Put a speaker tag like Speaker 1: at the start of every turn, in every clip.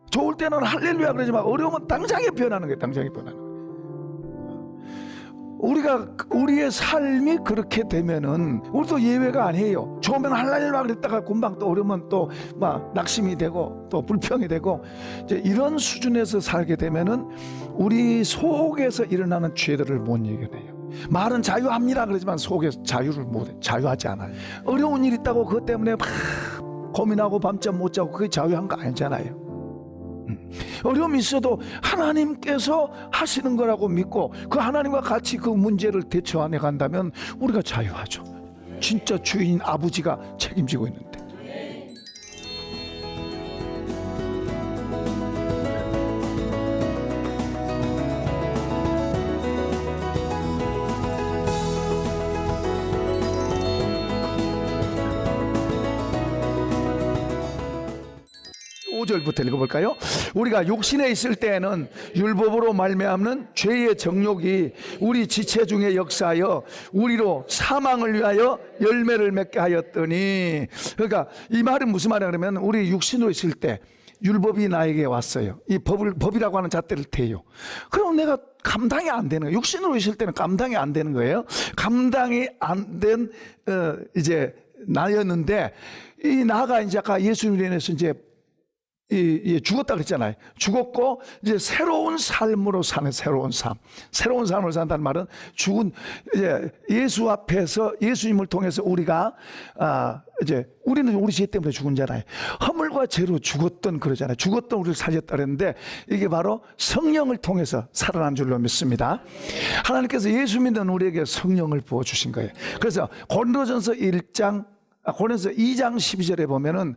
Speaker 1: 좋을 때는 할렐루야 그러지만 어려우면 당장에 변하는 거예요. 당장에 변하는 거예요. 우리의 삶이 그렇게 되면은 우리도 예외가 아니에요. 좋으면 할렐루야 그랬다가 금방 또 어려우면 또 막 낙심이 되고 또 불평이 되고, 이제 이런 수준에서 살게 되면은 우리 속에서 일어나는 죄들을 못 이겨내요. 말은 자유합니다 그러지만 속에서 자유를 못해. 자유하지 않아요. 어려운 일 있다고 그것 때문에 막 고민하고 밤잠 못 자고 그게 자유한 거 아니잖아요. 어려움이 있어도 하나님께서 하시는 거라고 믿고 그 하나님과 같이 그 문제를 대처해 간다면 우리가 자유하죠. 진짜 주인 아버지가 책임지고 있는데. 5절부터 읽어볼까요? 우리가 육신에 있을 때에는 율법으로 말미암는 죄의 정욕이 우리 지체 중에 역사하여 우리로 사망을 위하여 열매를 맺게 하였더니, 그러니까 이 말은 무슨 말이냐 그러면 우리 육신으로 있을 때 율법이 나에게 왔어요. 이 법이라고 하는 잣대를 대요. 그럼 내가 감당이 안 되는 거예요. 육신으로 있을 때는 감당이 안 되는 거예요. 감당이 안 된 이제 나였는데, 이 나가 이제 아까 예수님을 인해서 이제 죽었다 그랬잖아요. 죽었고 이제 새로운 삶으로 사는 새로운 삶. 새로운 삶을 산다는 말은 죽은 이제 예수 앞에서 예수님을 통해서 우리가 이제 우리는 우리 죄 때문에 죽은 자잖아요. 허물과 죄로 죽었던 그러잖아요. 죽었던 우리를 살렸다 그랬는데 이게 바로 성령을 통해서 살아난 줄로 믿습니다. 하나님께서 예수 믿는 우리에게 성령을 부어 주신 거예요. 그래서 고린도전서 2장 12절에 보면은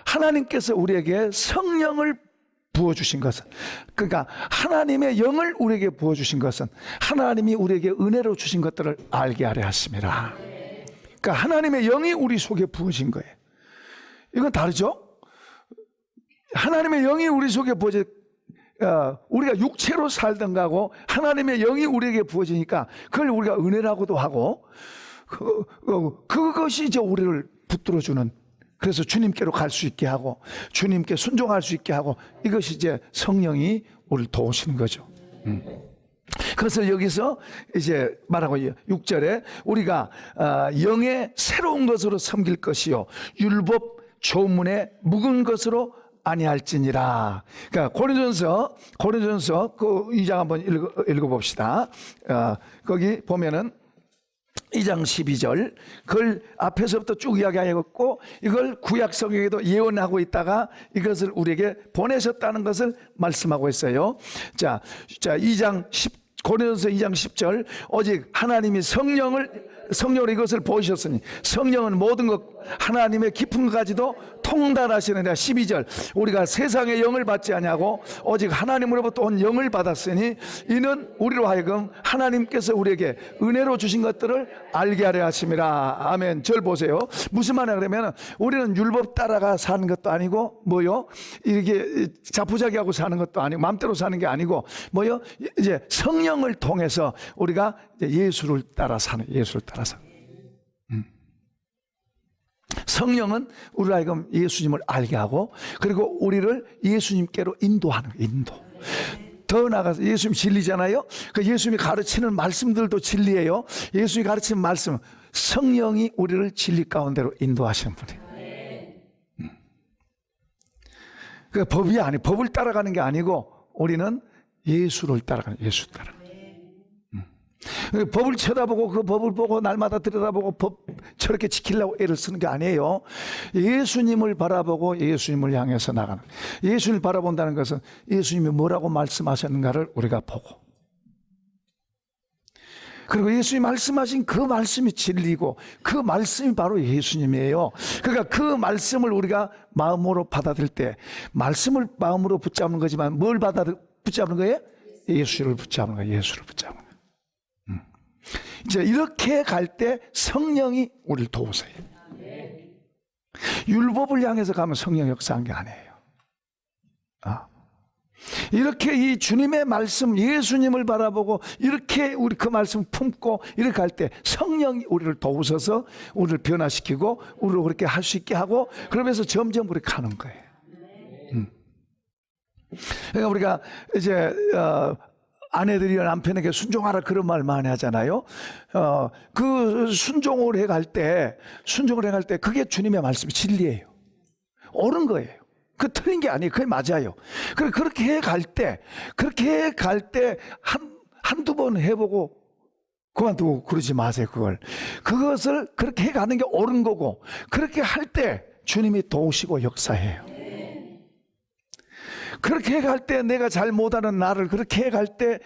Speaker 1: 하나님께서 우리에게 성령을 부어주신 것은, 그러니까 하나님의 영을 우리에게 부어주신 것은 하나님이 우리에게 은혜로 주신 것들을 알게 하려 하심이라. 그러니까 하나님의 영이 우리 속에 부어진 거예요. 이건 다르죠? 하나님의 영이 우리 속에 부어져, 우리가 육체로 살던 거하고 하나님의 영이 우리에게 부어지니까 그걸 우리가 은혜라고도 하고, 그것이 이제 우리를 붙들어주는, 그래서 주님께로 갈 수 있게 하고 주님께 순종할 수 있게 하고, 이것이 이제 성령이 우리를 도우시는 거죠. 그래서 여기서 이제 말하고 6절에 우리가 영의 새로운 것으로 섬길 것이요 율법 조문에 묵은 것으로 아니할지니라. 그러니까 고린도전서 그 2장 한번 읽어봅시다. 거기 보면은 2장 12절, 그걸 앞에서부터 쭉 이야기하였고 이걸 구약 성경에도 예언하고 있다가 이것을 우리에게 보내셨다는 것을 말씀하고 있어요. 자, 고린도전서 2장 10절, 오직 하나님이 성령으로 이것을 보이셨으니 성령은 모든 것 하나님의 깊은 것까지도 통달하시느니라. 12절, 우리가 세상의 영을 받지 아니하고 오직 하나님으로부터 온 영을 받았으니 이는 우리로 하여금 하나님께서 우리에게 은혜로 주신 것들을 알게 하려 하심이라. 아멘. 절 보세요. 무슨 말이냐 그러면 우리는 율법 따라가 사는 것도 아니고 뭐요, 이렇게 자포자기하고 사는 것도 아니고 마음대로 사는 게 아니고 뭐요, 이제 성령을 통해서 우리가 이제 예수를 따라 사는, 예수를 따라서. 성령은 우리를 하여금 예수님을 알게 하고 그리고 우리를 예수님께로 인도하는 거예요. 인도. 더 나아가서 예수님 진리잖아요. 그 예수님이 가르치는 말씀들도 진리예요. 예수님이 가르치는 말씀, 성령이 우리를 진리 가운데로 인도하시는 분이에요. 그 법이 아니, 법을 따라가는 게 아니고 우리는 예수를 따라가는, 예수 따라가는. 법을 쳐다보고 그 법을 보고 날마다 들여다보고 법 저렇게 지키려고 애를 쓰는 게 아니에요. 예수님을 바라보고 예수님을 향해서 나가는, 예수님을 바라본다는 것은 예수님이 뭐라고 말씀하셨는가를 우리가 보고, 그리고 예수님이 말씀하신 그 말씀이 진리고 그 말씀이 바로 예수님이에요. 그러니까 그 말씀을 우리가 마음으로 받아들일 때, 말씀을 마음으로 붙잡는 거지만 뭘 붙잡는 거예요? 예수를 붙잡는 거예요. 예수를 붙잡는 거예요. 이제 이렇게 갈 때 성령이 우리를 도우세요. 율법을 향해서 가면 성령 역사한 게 아니에요. 이렇게 이 주님의 말씀, 예수님을 바라보고 이렇게 우리 그 말씀 품고 이렇게 갈 때 성령이 우리를 도우셔서 우리를 변화시키고 우리를 그렇게 할 수 있게 하고, 그러면서 점점 그렇게 가는 거예요. 그러니까 우리가 이제 아내들이 남편에게 순종하라 그런 말 많이 하잖아요. 그 순종을 해갈 때 그게 주님의 말씀이 진리예요. 옳은 거예요. 그 틀린 게 아니에요. 그게 맞아요. 그렇게 해갈 때 한두 번 해보고 그만두고 그러지 마세요. 그것을 그렇게 해가는 게 옳은 거고, 그렇게 할 때 주님이 도우시고 역사해요. 그렇게 해갈 때 내가 잘 못하는 나를 그렇게 해갈 때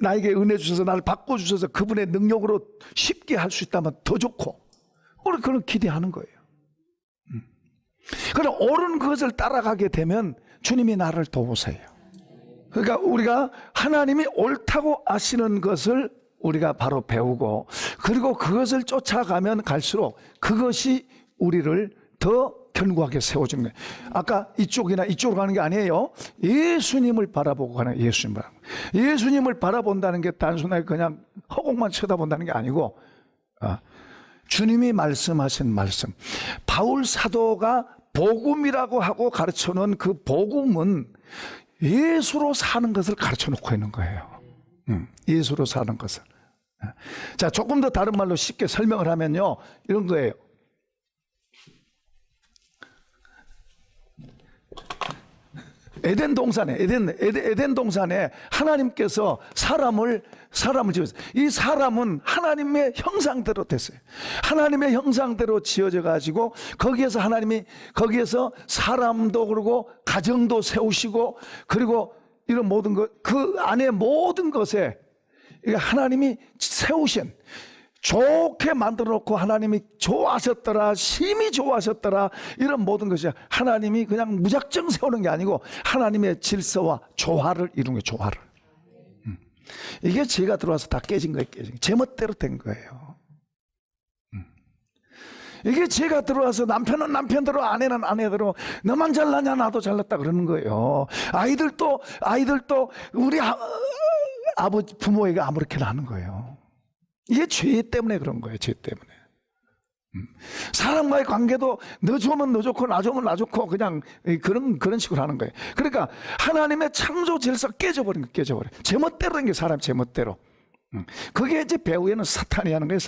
Speaker 1: 나에게 은혜 주셔서 나를 바꿔주셔서 그분의 능력으로 쉽게 할 수 있다면 더 좋고, 우리 그런 기대하는 거예요. 그럼 옳은 그것을 따라가게 되면 주님이 나를 도우세요. 그러니까 우리가 하나님이 옳다고 아시는 것을 우리가 바로 배우고, 그리고 그것을 쫓아가면 갈수록 그것이 우리를 더 견고하게 세워주는 거예요. 아까 이쪽이나 이쪽으로 가는 게 아니에요. 예수님을 바라보고 가는 거예요. 예수님을 바라본다는 게 단순하게 그냥 허공만 쳐다본다는 게 아니고, 주님이 말씀하신 말씀, 바울 사도가 복음이라고 하고 가르쳐 놓은 그 복음은 예수로 사는 것을 가르쳐 놓고 있는 거예요. 예수로 사는 것을. 자, 조금 더 다른 말로 쉽게 설명을 하면요, 이런 거예요. 에덴 동산에 하나님께서 사람을 지었어요. 이 사람은 하나님의 형상대로 됐어요. 하나님의 형상대로 지어져 가지고 거기에서 사람도 그러고 가정도 세우시고, 그리고 이런 모든 것, 그 안에 모든 것에 하나님이 세우신, 좋게 만들어 놓고 하나님이 좋아하셨더라, 심히 좋아하셨더라, 이런 모든 것이 하나님이 그냥 무작정 세우는 게 아니고 하나님의 질서와 조화를 이룬 거예요. 조화를. 이게 죄가 들어와서 다 깨진 거예요. 제멋대로 된 거예요. 이게 죄가 들어와서 남편은 남편대로, 아내는 아내대로, 너만 잘나냐 나도 잘났다 그러는 거예요. 아이들도 우리 아버지 부모에게 아무렇게나 하는 거예요. 이게 죄 때문에 그런 거예요. 죄 때문에. 사람과의 관계도 너 좋으면 너 좋고 나 좋으면 나 좋고 그냥 그런 식으로 하는 거예요. 그러니까 하나님의 창조 질서 깨져버린 거예요. 제멋대로 된 게 사람 제멋대로. 그게 이제 배후에는 사탄이 하는 거예요.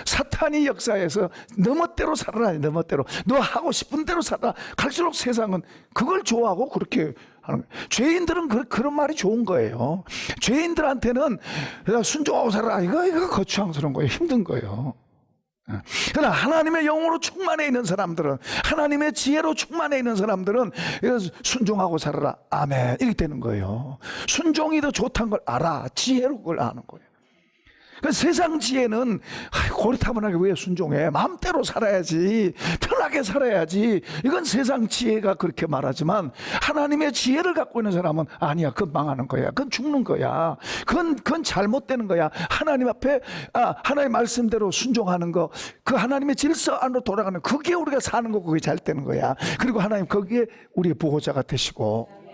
Speaker 1: 사탄이 역사에서 너 멋대로 살아라, 너 멋대로 너 하고 싶은 대로 살아. 갈수록 세상은 그걸 좋아하고 그렇게 하는 거예요. 죄인들은 그런 말이 좋은 거예요. 죄인들한테는 순종하고 살아라, 이거 거추장스러운 거예요. 힘든 거예요. 그러나 하나님의 영으로 충만해 있는 사람들은, 하나님의 지혜로 충만해 있는 사람들은 순종하고 살아라, 아멘, 이렇게 되는 거예요. 순종이 더 좋다는 걸 알아. 지혜로 그걸 아는 거예요. 세상 지혜는 고리타분하게 왜 순종해, 마음대로 살아야지, 편하게 살아야지, 이건 세상 지혜가 그렇게 말하지만, 하나님의 지혜를 갖고 있는 사람은 아니야, 그건 망하는 거야, 그건 죽는 거야, 그건 잘못되는 거야. 하나님 앞에 하나님 말씀대로 순종하는 거, 그 하나님의 질서 안으로 돌아가는, 그게 우리가 사는 거고 그게 잘 되는 거야. 그리고 하나님 거기에 우리의 보호자가 되시고,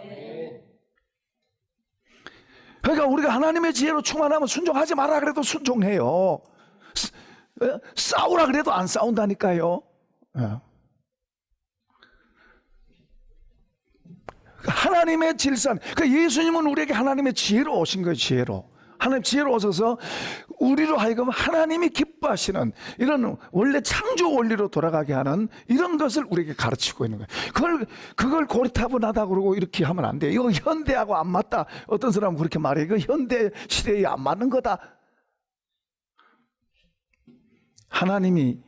Speaker 1: 그러니까 우리가 하나님의 지혜로 충만하면 순종하지 마라 그래도 순종해요. 싸우라 그래도 안 싸운다니까요. 하나님의 질서, 그러니까 예수님은 우리에게 하나님의 지혜로 오신 거예요. 지혜로. 하나님 지혜로 오셔서 우리로 하여금 하나님이 기뻐하시는 이런 원래 창조 원리로 돌아가게 하는 이런 것을 우리에게 가르치고 있는 거예요. 그걸 고리타분하다 그러고 이렇게 하면 안 돼요. 이거 현대하고 안 맞다. 어떤 사람은 그렇게 말해요. 이거 현대 시대에 안 맞는 거다. 하나님이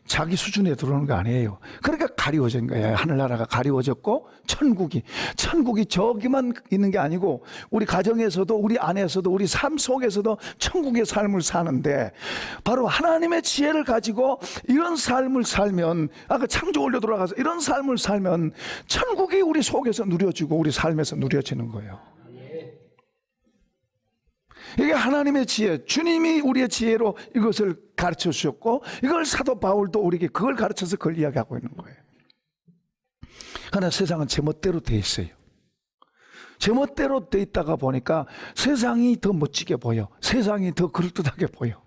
Speaker 1: 자기 수준에 들어오는 거 아니에요. 그러니까 가리워진 거예요. 하늘나라가 가리워졌고 천국이 저기만 있는 게 아니고 우리 가정에서도, 우리 안에서도, 우리 삶 속에서도 천국의 삶을 사는데, 바로 하나님의 지혜를 가지고 이런 삶을 살면, 아까 창조 원리로 돌아가서 이런 삶을 살면 천국이 우리 속에서 누려지고 우리 삶에서 누려지는 거예요. 이게 하나님의 지혜, 주님이 우리의 지혜로 이것을 가르쳐 주셨고, 이걸 사도 바울도 우리에게 그걸 가르쳐서 그걸 이야기하고 있는 거예요. 그러나 세상은 제멋대로 돼 있어요. 제멋대로 돼 있다가 보니까 세상이 더 멋지게 보여, 세상이 더 그럴듯하게 보여.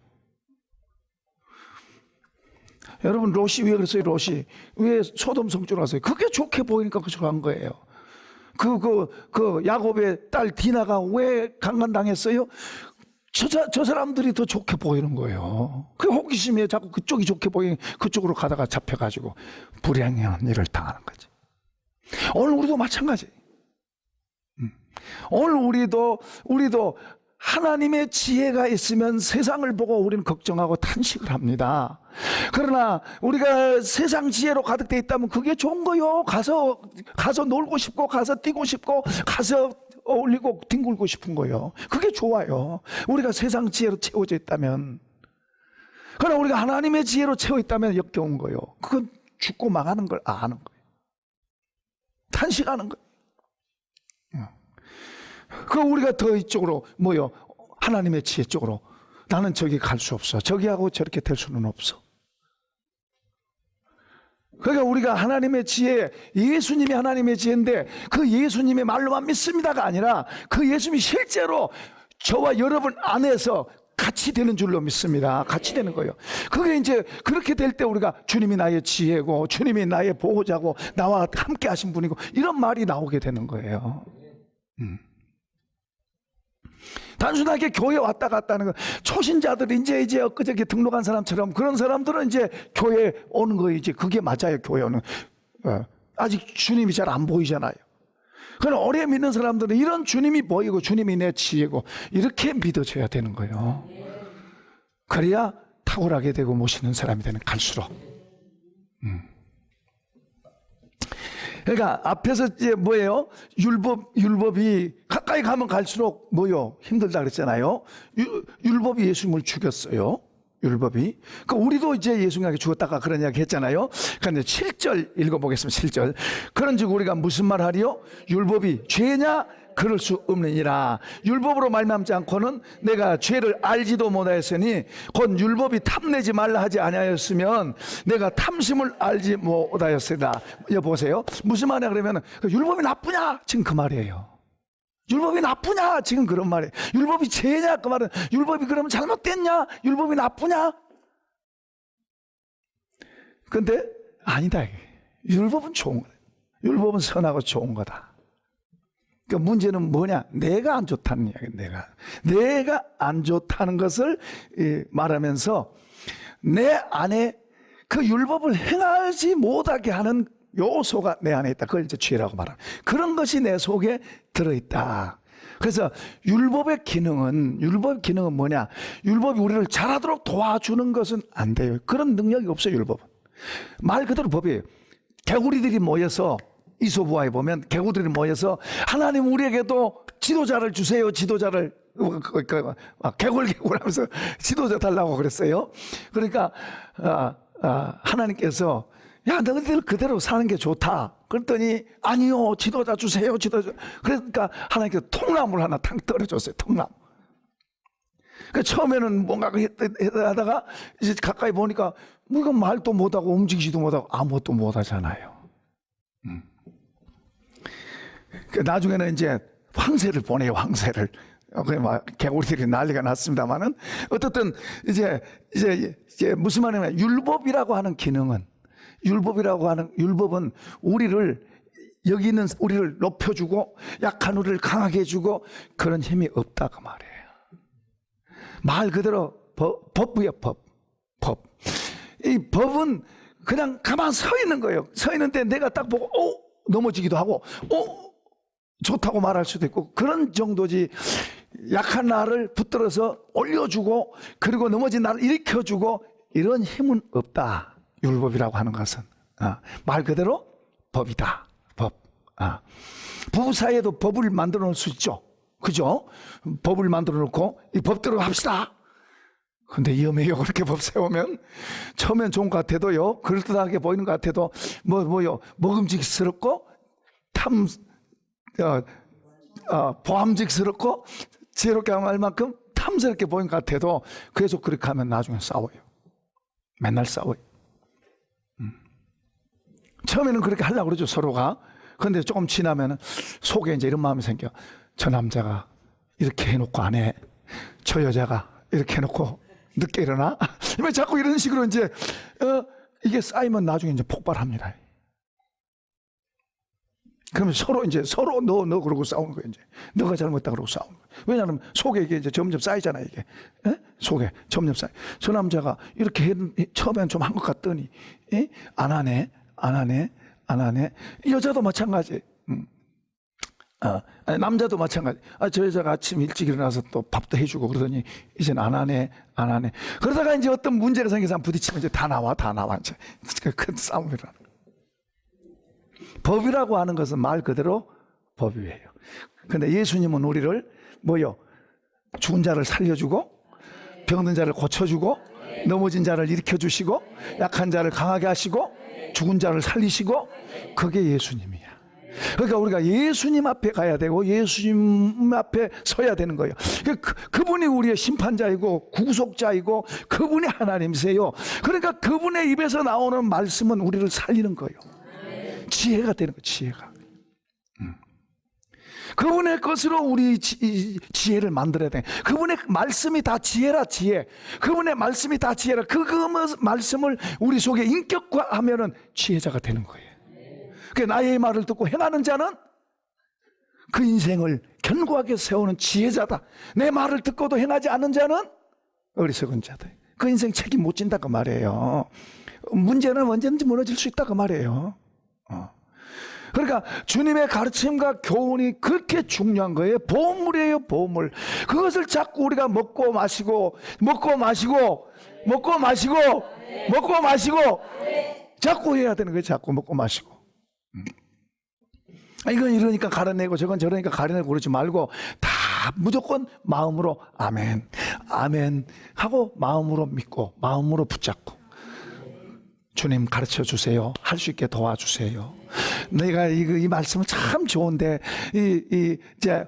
Speaker 1: 여러분, 롯이 왜 그랬어요? 롯이 왜 소돔 성주로 갔어요? 그게 좋게 보이니까 그쪽으로 간 거예요. 그 야곱의 딸 디나가 왜 강간당했어요? 저 사람들이 더 좋게 보이는 거예요. 그 호기심에 자꾸 그쪽이 좋게 보이는 그쪽으로 가다가 잡혀가지고 불행한 일을 당하는 거지. 오늘 우리도 마찬가지. 오늘 우리도 하나님의 지혜가 있으면 세상을 보고 우리는 걱정하고 탄식을 합니다. 그러나 우리가 세상 지혜로 가득 돼 있다면 그게 좋은 거요. 가서 놀고 싶고, 가서 뛰고 싶고, 가서 어울리고 뒹굴고 싶은 거요. 그게 좋아요. 우리가 세상 지혜로 채워져 있다면. 그러나 우리가 하나님의 지혜로 채워 있다면 역겨운 거요. 그건 죽고 망하는 걸 아는 거예요. 탄식하는 거예요. 그 우리가 더 이쪽으로 하나님의 지혜 쪽으로 나는 저기 갈 수 없어. 저기하고 저렇게 될 수는 없어. 그러니까 우리가 하나님의 지혜, 예수님이 하나님의 지혜인데 그 예수님의 말로만 믿습니다가 아니라 그 예수님이 실제로 저와 여러분 안에서 같이 되는 줄로 믿습니다. 같이 되는 거예요. 그게 이제 그렇게 될 때 우리가 주님이 나의 지혜고 주님이 나의 보호자고 나와 함께 하신 분이고 이런 말이 나오게 되는 거예요. 단순하게 교회 왔다 갔다 하는 거. 초신자들이 이제 엊그저께 등록한 사람처럼 그런 사람들은 이제 교회 오는 거 이제 그게 맞아요. 교회 오는. 아직 주님이 잘 안 보이잖아요. 그러나 오래 믿는 사람들은 이런 주님이 보이고 주님이 내 지혜고 이렇게 믿어줘야 되는 거예요. 그래야 탁월하게 되고 모시는 사람이 되는 갈수록. 그러니까 앞에서 이제 뭐예요? 율법이 가까이 가면 갈수록 힘들다 그랬잖아요. 율법이 예수님을 죽였어요. 율법이. 그러니까 우리도 이제 예수님에게 죽었다가 그런 이야기 했잖아요. 그런데 7절 읽어보겠습니다. 7절. 그런즉 우리가 무슨 말 하리요? 율법이 죄냐? 그럴 수 없느니라. 율법으로 말미암지 않고는 내가 죄를 알지도 못하였으니 곧 율법이 탐내지 말라 하지 아니하였으면 내가 탐심을 알지 못하였으리라. 여보세요. 무슨 말이냐 그러면 율법이 나쁘냐? 지금 그 말이에요. 율법이 나쁘냐? 지금 그런 말이에요. 율법이 죄냐? 그 말은 율법이 그러면 잘못됐냐? 율법이 나쁘냐? 근데 아니다. 율법은 좋은 거다. 율법은 선하고 좋은 거다. 그 문제는 뭐냐? 내가 안 좋다는 이야기예요. 내가 안 좋다는 것을 말하면서 내 안에 그 율법을 행하지 못하게 하는 요소가 내 안에 있다. 그걸 이제 죄라고 말합니다. 그런 것이 내 속에 들어있다. 그래서 율법의 기능은 뭐냐? 율법이 우리를 잘하도록 도와주는 것은 안 돼요. 그런 능력이 없어요. 율법은 말 그대로 법이에요. 개구리들이 모여서 이소부화에 보면 개구들이 모여서 하나님 우리에게도 지도자를 주세요. 지도자를 개굴 하면서 지도자 달라고 그랬어요. 그러니까 하나님께서 야 너희들 그대로 사는 게 좋다. 그랬더니 아니요 지도자 주세요. 지도자. 그러니까 하나님께서 통나무를 하나 탕 떨어졌어요. 통나무. 그 처음에는 뭔가 하다가 이제 가까이 보니까 이건 말도 못하고 움직이지도 못하고 아무것도 못하잖아요. 나중에는 이제 황새를 보내요. 황새를. 개구리들이 난리가 났습니다만은 어떻든 이제 무슨 말이냐면 율법이라고 하는 기능은 율법은 우리를 여기 있는 우리를 높여주고 약한 우리를 강하게 해주고 그런 힘이 없다 그 말이에요. 말 그대로 법이에요. 법. 이 법은 그냥 가만 서 있는 거예요. 서 있는데 내가 딱 보고 넘어지기도 하고 좋다고 말할 수도 있고 그런 정도지. 약한 나를 붙들어서 올려주고 그리고 넘어진 나를 일으켜주고 이런 힘은 없다. 율법이라고 하는 것은 말 그대로 법이다. 법. 부부 사이에도 법을 만들어 놓을 수 있죠. 그죠? 법을 만들어 놓고 이 법대로 합시다. 근데 위험해요. 그렇게 법 세우면 처음엔 좋은 것 같아도요, 그럴듯하게 보이는 것 같아도 먹음직스럽고 보암직스럽고 지혜롭게 할 만큼 탐스럽게 보이는 것 같아도 계속 그렇게 하면 나중에 싸워요. 맨날 싸워요. 처음에는 그렇게 하려고 그러죠, 서로가. 그런데 조금 지나면 속에 이제 이런 마음이 생겨. 저 남자가 이렇게 해놓고 안 해. 저 여자가 이렇게 해놓고 늦게 일어나. 왜 자꾸 이런 식으로 이제 이게 쌓이면 나중에 이제 폭발합니다. 그러면 서로 너 그러고 싸우는 거예요. 이제 너가 잘못했다 그러고 싸우는 거예요. 왜냐하면 속에 이게 이제 점점 쌓이잖아 이게. 에? 속에 점점 쌓여. 저 남자가 이렇게 처음엔 좀 한 것 같더니 안 하네. 여자도 마찬가지. 아니, 남자도 마찬가지. 저 여자가 아침 일찍 일어나서 또 밥도 해주고 그러더니 이제는 안 하네. 그러다가 이제 어떤 문제가 생겨서 부딪히면 이제 다 나와 이제 큰 싸움이 일어나. 법이라고 하는 것은 말 그대로 법이에요. 그런데 예수님은 우리를 죽은 자를 살려주고 병든 자를 고쳐주고 넘어진 자를 일으켜주시고 약한 자를 강하게 하시고 죽은 자를 살리시고 그게 예수님이야. 그러니까 우리가 예수님 앞에 가야 되고 예수님 앞에 서야 되는 거예요. 그분이 우리의 심판자이고 구속자이고 그분이 하나님이세요. 그러니까 그분의 입에서 나오는 말씀은 우리를 살리는 거예요. 지혜가 되는 거예요. 지혜가. 그분의 것으로 우리 지혜를 만들어야 돼. 그분의 말씀이 다 지혜라 지혜. 그분의 말씀이 다 지혜라. 그 말씀을 우리 속에 인격화하면은 지혜자가 되는 거예요. 그러니까 나의 말을 듣고 행하는 자는 그 인생을 견고하게 세우는 지혜자다. 내 말을 듣고도 행하지 않는 자는 어리석은 자다. 그 인생 책임 못 진다 그 말이에요. 문제는 언제든지 무너질 수 있다 그 말이에요. 그러니까 주님의 가르침과 교훈이 그렇게 중요한 거예요. 보물이에요, 보물. 그것을 자꾸 우리가 먹고 마시고 자꾸 해야 되는 거예요. 자꾸 먹고 마시고. 이건 이러니까 가려내고 저건 저러니까 가려내고 그러지 말고 다 무조건 마음으로 아멘 하고 마음으로 믿고 마음으로 붙잡고 주님 가르쳐 주세요. 할 수 있게 도와주세요. 내가 이 말씀은 참 좋은데 이제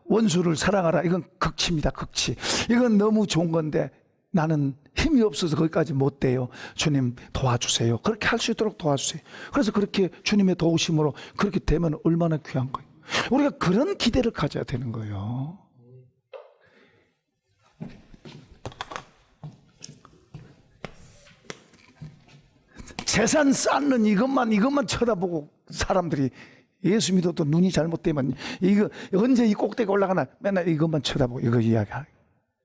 Speaker 1: 원수를 사랑하라. 이건 극치입니다. 극치. 이건 너무 좋은 건데 나는 힘이 없어서 거기까지 못 돼요. 주님 도와주세요. 그렇게 할 수 있도록 도와주세요. 그래서 그렇게 주님의 도우심으로 그렇게 되면 얼마나 귀한 거예요. 우리가 그런 기대를 가져야 되는 거예요. 재산 쌓는 이것만 쳐다보고 사람들이 예수 믿어도 눈이 잘못되면 이거 언제 이 꼭대기 올라가나 맨날 이것만 쳐다보고 이거 이야기하고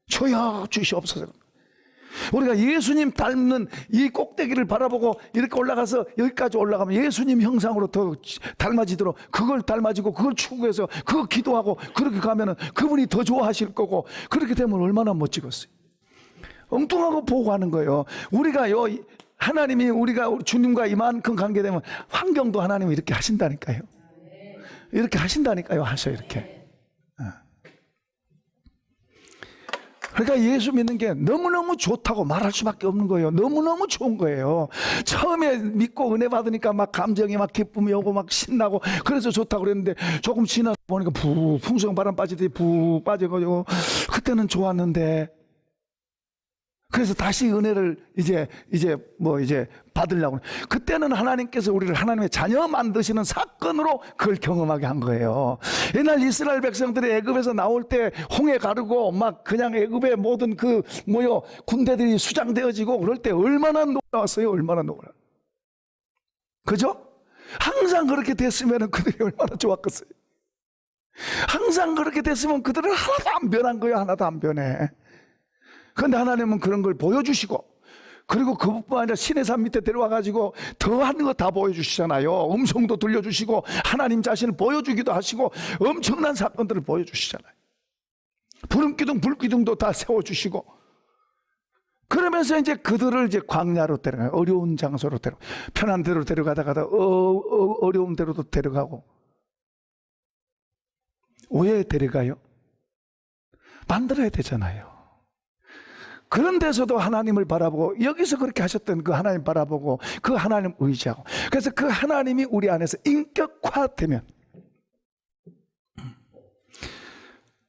Speaker 1: 주여 주시옵소서. 우리가 예수님 닮는 이 꼭대기를 바라보고 이렇게 올라가서 여기까지 올라가면 예수님 형상으로 더 닮아지도록 그걸 닮아지고 그걸 추구해서 그거 기도하고 그렇게 가면은 그분이 더 좋아하실 거고 그렇게 되면 얼마나 멋지겠어요. 엉뚱하고 보고 하는 거예요. 우리가요 하나님이 우리가 주님과 이만큼 관계되면 환경도 하나님이 이렇게 하신다니까요. 이렇게 하신다니까요. 하셔 이렇게. 그러니까 예수 믿는 게 너무너무 좋다고 말할 수밖에 없는 거예요. 너무너무 좋은 거예요. 처음에 믿고 은혜 받으니까 막 감정이 막 기쁨이 오고 막 신나고 그래서 좋다고 그랬는데 조금 지나서 보니까 풍성 바람 빠지듯이 빠져가지고 그때는 좋았는데 그래서 다시 은혜를 이제 받으려고. 그때는 하나님께서 우리를 하나님의 자녀 만드시는 사건으로 그걸 경험하게 한 거예요. 옛날 이스라엘 백성들이 애굽에서 나올 때 홍해 가르고 막 그냥 애굽의 모든 군대들이 수장되어지고 그럴 때 얼마나 놀라웠어요. 얼마나 놀라. 그죠? 항상 그렇게 됐으면 그들이 얼마나 좋았겠어요. 항상 그렇게 됐으면 그들은 하나도 안 변한 거예요. 하나도 안 변해. 그런데 하나님은 그런 걸 보여주시고 그리고 그것뿐 아니라 시내산 밑에 데려와가지고 더한 거 다 보여주시잖아요. 음성도 들려주시고 하나님 자신을 보여주기도 하시고 엄청난 사건들을 보여주시잖아요. 부름기둥 불기둥도 다 세워주시고 그러면서 이제 그들을 이제 광야로 데려가요. 어려운 장소로 편한 데로 데려가다가 어려운 데로도 데려가고. 왜 데려가요? 만들어야 되잖아요. 그런 데서도 하나님을 바라보고 여기서 그렇게 하셨던 그 하나님 바라보고 그 하나님 의지하고 그래서 그 하나님이 우리 안에서 인격화되면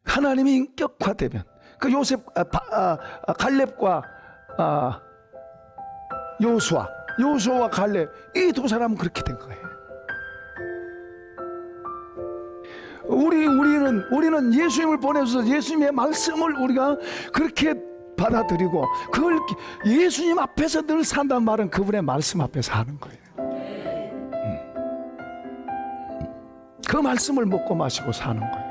Speaker 1: 하나님이 인격화되면 그 갈렙과 여호수아와 갈렙 이 두 사람은 그렇게 된 거예요. 우리는 예수님을 보내셔서 예수님의 말씀을 우리가 그렇게 받아들이고 그걸 예수님 앞에서 늘 산다는 말은 그분의 말씀 앞에서 하는 거예요. 그 말씀을 먹고 마시고 사는 거예요.